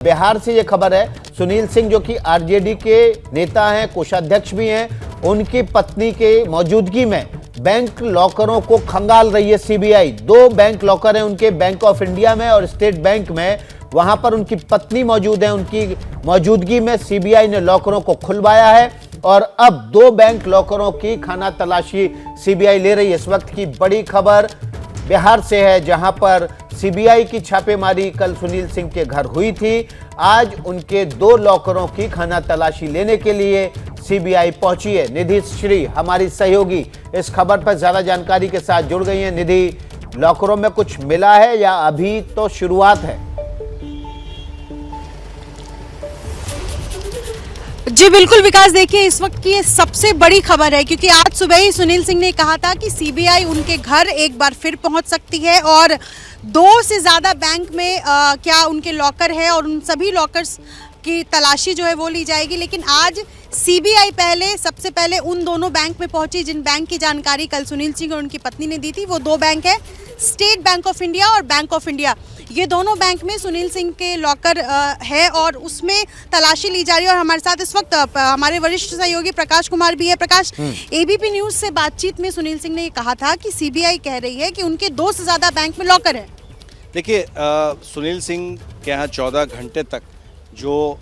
बिहार से ये खबर है, सुनील सिंह जो कि आरजेडी के नेता हैं, कोषाध्यक्ष भी हैं, उनकी पत्नी के मौजूदगी में बैंक लॉकरों को खंगाल रही है सीबीआई। 2 बैंक लॉकर हैं उनके, बैंक ऑफ इंडिया में और स्टेट बैंक में। वहां पर उनकी पत्नी मौजूद है, उनकी मौजूदगी में सीबीआई ने लॉकरों को खुलवाया है और अब 2 बैंक लॉकरों की खाना तलाशी सीबीआई ले रही है। इस वक्त की बड़ी खबर बिहार से है, जहां पर सीबीआई की छापेमारी कल सुनील सिंह के घर हुई थी। आज उनके 2 लॉकरों की खाना तलाशी लेने के लिए सीबीआई पहुंची है। निधि श्री हमारी सहयोगी इस खबर पर ज्यादा जानकारी के साथ जुड़ गई हैं। निधि, लॉकरों में कुछ मिला है या अभी तो शुरुआत है? जी बिल्कुल विकास, देखिए इस वक्त की ये सबसे बड़ी खबर है, क्योंकि आज सुबह ही सुनील सिंह ने कहा था कि सीबीआई उनके घर एक बार फिर पहुंच सकती है और 2 से ज़्यादा बैंक में क्या उनके लॉकर है और उन सभी लॉकर्स की तलाशी जो है वो ली जाएगी। लेकिन आज सीबीआई सबसे पहले उन दोनों बैंक में पहुंची जिन बैंक की जानकारी कल सुनील सिंह और उनकी पत्नी ने दी थी। वो 2 बैंक है, स्टेट बैंक ऑफ इंडिया और बैंक ऑफ इंडिया। ये दोनों बैंक में सुनील सिंह के लॉकर है और उसमें तलाशी ली जा रही है। और हमारे साथ इस वक्त हमारे वरिष्ठ सहयोगी प्रकाश कुमार भी है। प्रकाश, एबीपी न्यूज से बातचीत में सुनील सिंह ने ये कहा था कि सीबीआई कह रही है कि उनके 2 से ज़्यादा बैंक में लॉकर है। देखिए, सुनील सिंह के यहाँ 14 घंटे तक जो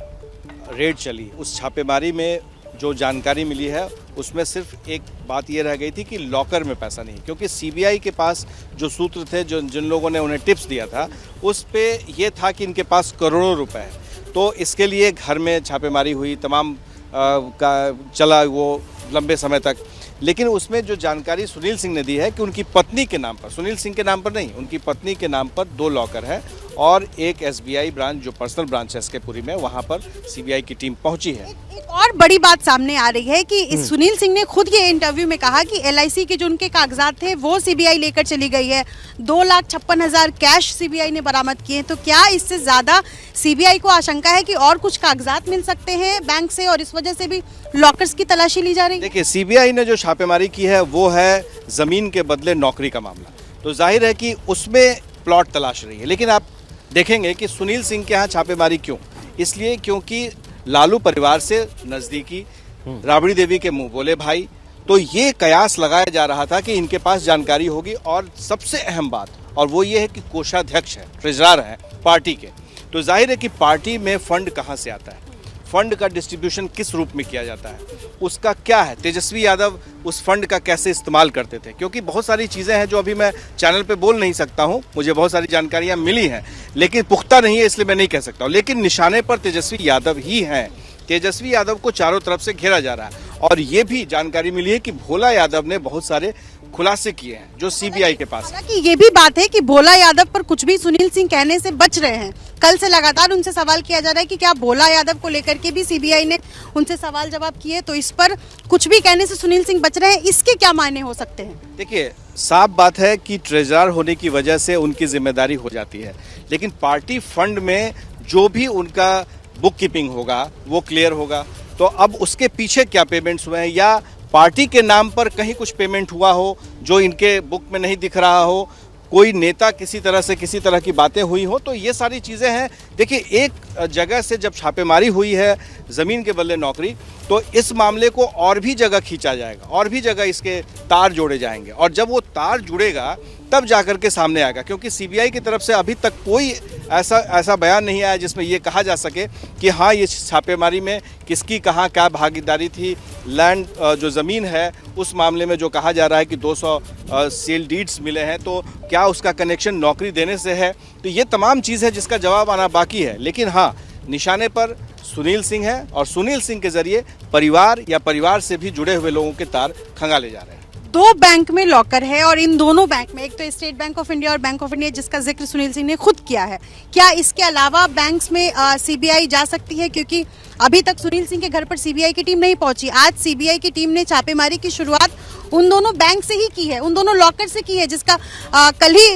रेड चली, उस छापेमारी में जो जानकारी मिली है उसमें सिर्फ एक बात ये रह गई थी कि लॉकर में पैसा नहीं, क्योंकि सीबीआई के पास जो सूत्र थे, जो जिन लोगों ने उन्हें टिप्स दिया था, उस पे ये था कि इनके पास करोड़ों रुपए है। तो इसके लिए घर में छापेमारी हुई, तमाम का चला वो लंबे समय तक। लेकिन उसमें जो जानकारी सुनील सिंह ने दी है कि उनकी पत्नी के नाम पर, सुनील सिंह के नाम पर नहीं, उनकी पत्नी के नाम पर 2 लॉकर है और एक एसबीआई ब्रांच जो पर्सनल ब्रांच है इसके पुरी में, वहां पर सीबीआई की टीम पहुंची है। एक और बड़ी बात सामने आ रही है कि सुनील सिंह ने खुद ये इंटरव्यू में कहा कि एलआईसी के जो उनके कागजात थे वो सीबीआई लेकर चली गई है। 2,56,000 कैश सीबीआई ने बरामद किए। तो क्या इससे ज्यादा सीबीआई को आशंका है कि और कुछ कागजात मिल सकते हैं बैंक से और इस वजह से भी लॉकर्स की तलाशी ली जा रही है? देखिए, सीबीआई ने जो छापेमारी की है वो है जमीन के बदले नौकरी का मामला। तो जाहिर है कि उसमें प्लॉट तलाश रही है। लेकिन आप देखेंगे कि सुनील सिंह के यहाँ छापेमारी क्यों? इसलिए क्योंकि लालू परिवार से नजदीकी, राबड़ी देवी के मुंह बोले भाई, तो ये कयास लगाया जा रहा था कि इनके पास जानकारी होगी। और सबसे अहम बात और वो ये है कि कोषाध्यक्ष है, ट्रेजरर है पार्टी के। तो जाहिर है कि पार्टी में फंड कहाँ से आता है, फंड का डिस्ट्रीब्यूशन किस रूप में किया जाता है, उसका क्या है, तेजस्वी यादव उस फंड का कैसे इस्तेमाल करते थे। क्योंकि बहुत सारी चीज़ें हैं जो अभी मैं चैनल पे बोल नहीं सकता हूं, मुझे बहुत सारी जानकारियां मिली हैं लेकिन पुख्ता नहीं है, इसलिए मैं नहीं कह सकता हूं। लेकिन निशाने पर तेजस्वी यादव ही हैं। तेजस्वी यादव को चारों तरफ से घेरा जा रहा है। और ये भी जानकारी मिली है कि भोला यादव ने बहुत सारे खुलासे किए हैं जो सीबीआई के पास है। हालांकि ये भी बात है कि भोला यादव पर कुछ भी सुनील सिंह कहने से बच रहे हैं। कल से लगातार उनसे सवाल किया जा रहा है कि क्या भोला यादव को लेकर के भी सीबीआई ने उनसे सवाल जवाब किए, तो इस पर कुछ भी कहने से सुनील सिंह बच रहे हैं। इसके क्या मायने हो सकते हैं? देखिए, साफ बात है कि ट्रेजरर होने की वजह से उनकी जिम्मेदारी हो जाती है, लेकिन पार्टी फंड में जो भी उनका बुक कीपिंग होगा वो क्लियर होगा। तो अब उसके पीछे क्या पेमेंट्स हुए हैं या पार्टी के नाम पर कहीं कुछ पेमेंट हुआ हो जो इनके बुक में नहीं दिख रहा हो, कोई नेता किसी तरह से किसी तरह की बातें हुई हो, तो ये सारी चीज़ें हैं। देखिए, एक जगह से जब छापेमारी हुई है ज़मीन के बदले नौकरी, तो इस मामले को और भी जगह खींचा जाएगा, और भी जगह इसके तार जोड़े जाएंगे। और जब वो तार जुड़ेगा तब जाकर के सामने आएगा, क्योंकि सीबीआई की तरफ से अभी तक कोई ऐसा बयान नहीं आया जिसमें ये कहा जा सके कि हाँ, ये छापेमारी में किसकी कहाँ क्या भागीदारी थी। लैंड जो ज़मीन है उस मामले में जो कहा जा रहा है कि 200 सेल डीड्स मिले हैं, तो क्या उसका कनेक्शन नौकरी देने से है? तो ये तमाम चीज़ है जिसका जवाब आना बाकी है। लेकिन हाँ, निशाने पर सुनील सिंह है और सुनील सिंह के जरिए परिवार या परिवार से भी जुड़े हुए लोगों के तार खंगाले जा रहे हैं। 2 बैंक में लॉकर है और इन दोनों बैंक में, एक तो स्टेट बैंक ऑफ इंडिया और बैंक ऑफ इंडिया जिसका जिक्र सुनील सिंह ने खुद किया है, क्या इसके अलावा बैंक्स में सीबीआई जा सकती है? क्योंकि अभी तक सुनील सिंह के घर पर सीबीआई की टीम नहीं पहुंची। आज सीबीआई की टीम ने छापेमारी की शुरुआत उन दोनों बैंक से ही की है, उन दोनों लॉकर से की है,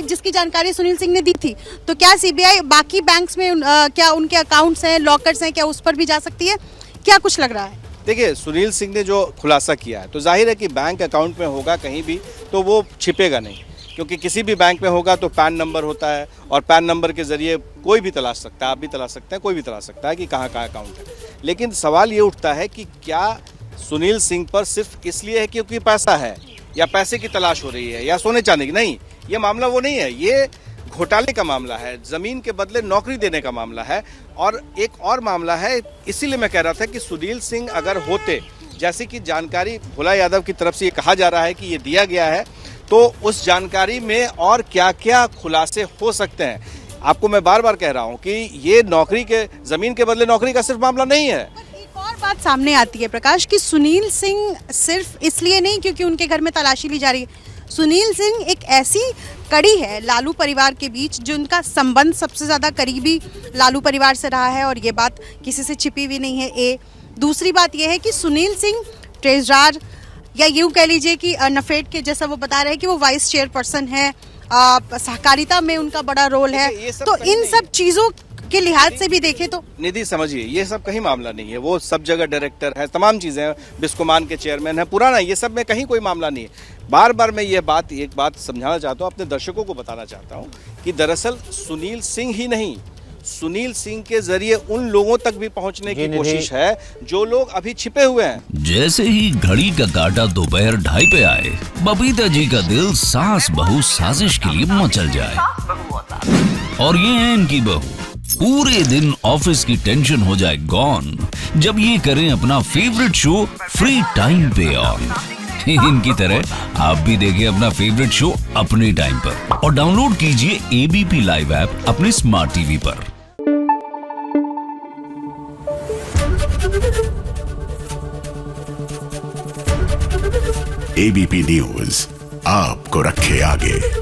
जिसकी जानकारी सुनील सिंह ने दी थी। तो क्या सीबीआई बाकी बैंक्स में क्या उनके अकाउंट्स हैं, लॉकर्स हैं, क्या उस पर भी जा सकती है? क्या कुछ लग रहा है? देखिए, सुनील सिंह ने जो खुलासा किया है, तो जाहिर है कि बैंक अकाउंट में होगा कहीं भी, तो वो छिपेगा नहीं। क्योंकि किसी भी बैंक में होगा तो पैन नंबर होता है और पैन नंबर के जरिए कोई भी तलाश सकता है, आप भी तलाश सकते हैं, कोई भी तलाश सकता है कि कहाँ कहाँ अकाउंट है। लेकिन सवाल ये उठता है कि क्या सुनील सिंह पर सिर्फ इसलिए है क्योंकि पैसा है या पैसे की तलाश हो रही है या सोने चांदी की? नहीं, ये मामला वो नहीं है, ये घोटाले का मामला है, जमीन के बदले नौकरी देने का मामला है। और एक और मामला है, इसीलिए मैं कह रहा था कि सुनील सिंह अगर होते, जैसे कि जानकारी भोला यादव की तरफ से ये कहा जा रहा है कि ये दिया गया है, तो उस जानकारी में और क्या क्या खुलासे हो सकते हैं। आपको मैं बार बार कह रहा हूं कि ये नौकरी के, जमीन के बदले नौकरी का सिर्फ मामला नहीं है। एक और बात सामने आती है प्रकाश कि सुनील सिंह सिर्फ इसलिए नहीं क्योंकि उनके घर में तलाशी ली जा रही है, सुनील सिंह एक ऐसी कड़ी है लालू परिवार के बीच जिनका संबंध सबसे ज़्यादा करीबी लालू परिवार से रहा है और ये बात किसी से छिपी हुई नहीं है। दूसरी बात यह है कि सुनील सिंह ट्रेजरार या यूँ कह लीजिए कि नफेड के, जैसा वो बता रहे हैं कि वो वाइस चेयरपर्सन है, सहकारिता में उनका बड़ा रोल है। तो इन सब चीज़ों के लिहाज से भी देखें तो निधि समझिए, ये सब कहीं मामला नहीं है। वो सब जगह डायरेक्टर है, तमाम चीजें हैं, बिस्कोमान के चेयरमैन है, पुराना, ये सब में कहीं कोई मामला नहीं है। बार बार मैं एक बात समझाना चाहता हूँ, अपने दर्शकों को बताना चाहता हूँ कि दरअसल सुनील सिंह ही नहीं, सुनील सिंह के जरिए उन लोगों तक भी पहुंचने की कोशिश है जो लोग अभी छिपे हुए हैं। जैसे ही घड़ी का काटा दोपहर 2:30 पे आए, बबीता जी का दिल सास बहू साजिश के लिए मचल जाए। और ये है इनकी बहू, पूरे दिन ऑफिस की टेंशन हो जाए गॉन जब ये करें अपना फेवरेट शो फ्री टाइम पे ऑन। इनकी तरह आप भी देखें अपना फेवरेट शो अपने टाइम पर और डाउनलोड कीजिए एबीपी लाइव ऐप अपने स्मार्ट टीवी पर। एबीपी न्यूज आपको रखे आगे।